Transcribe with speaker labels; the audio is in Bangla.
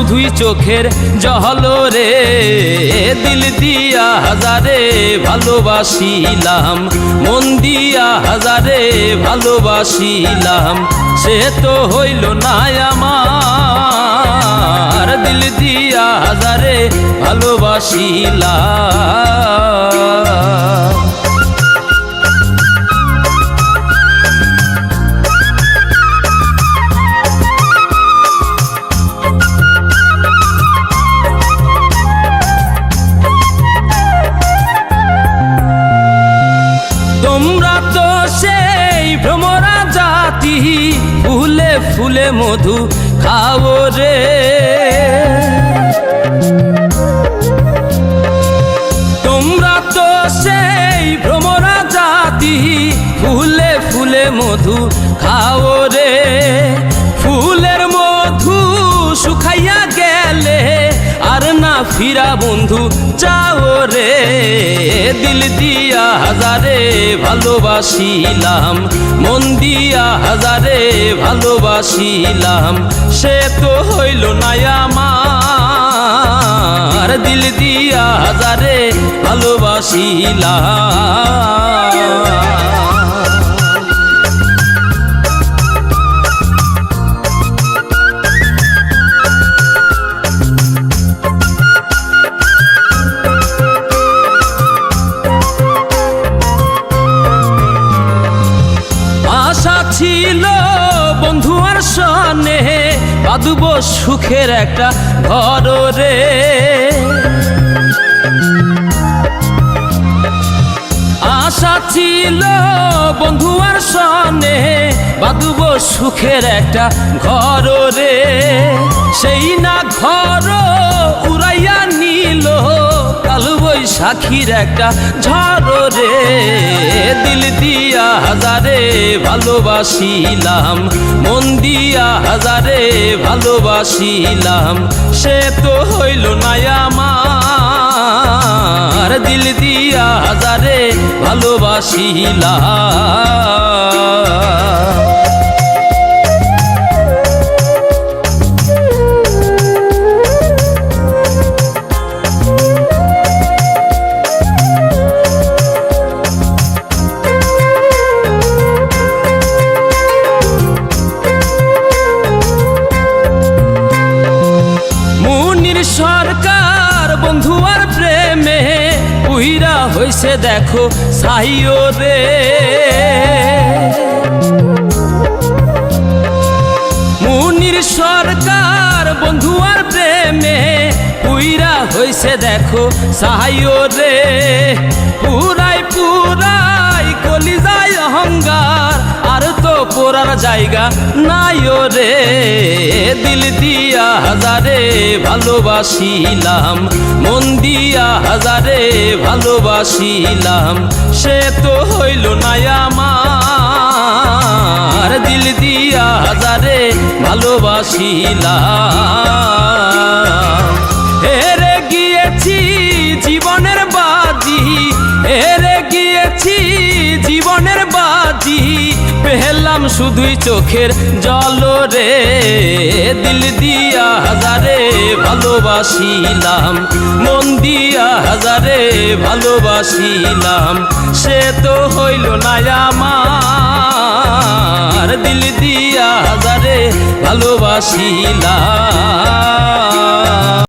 Speaker 1: শুধুই চোখের জহলো রে, দিল দিয়া হাজারে ভালোবাসিলাম, মন দিয়া হাজারে ভালোবাসিলাম, সে তো হইল না আমার, দিল দিয়া হাজারে ভালোবাসিলাম। তোমরা তো সেই ভ্রমরা জাতি, ফুলে ফুলে মধু খাও রে, তোমরা তো সেই ভ্রমরা জাতি, ফুলে ফুলে মধু খাও রে, ফুলের মধু শুকাইয়া গেলে আর না ফিরা বন্ধু যাও রে, দিল দিয়া হাজারে ভালোবাসিলাম, মন দিয়া হাজারে ভালোবাসিলাম, সে তো হইল না আমার, দিল দিয়া হাজারে ভালোবাসিলাম। আশা ছিল বন্ধু আর সনে বাঁধব সুখের একটা ঘর রে, আশা ছিল বন্ধু আর সনে বাঁধব সুখের একটা ঘর রে, সেই না ঘর উড়াইয়া নিল কাল বৈশাখীর একটা ঝড় রে, দিল দিয়া হাজারে ভালোবাসিলাম, মন দিয়া হাজারে ভালোবাসিলাম, সে তো হইল না আমার, দিল দিয়া হাজারে ভালোবাসিলাম। সরকার বন্ধু আর প্রেমে উইরা হইছে দেখো সাইও রে, মুনির সরকার বন্ধু আর প্রেমে উইরা হইছে দেখো সাইও রে, পুরাই পুরাই কলিজায় অহংকার আর তো পোড়ার জায়গা নাইও রে, দিল দিয়া হাজারে ভালোবাসিলাম, মন দিয়া হাজারে ভালোবাসিলাম, সে তো হইল না আমার, দিল দিয়া হাজারে ভালোবাসিলাম। হেরে গিয়েছি জীবনের বাজি, হেরে গিয়েছি জীবনের বাজি, পেলাম শুধুই চোখের জল রে, দিল দিয়া হাজারে ভালোবাসিলাম, মন দিয়া হাজারে ভালোবাসিলাম, সে তো হইল না আমার, দিল দিয়া হাজারে ভালোবাসিলাম।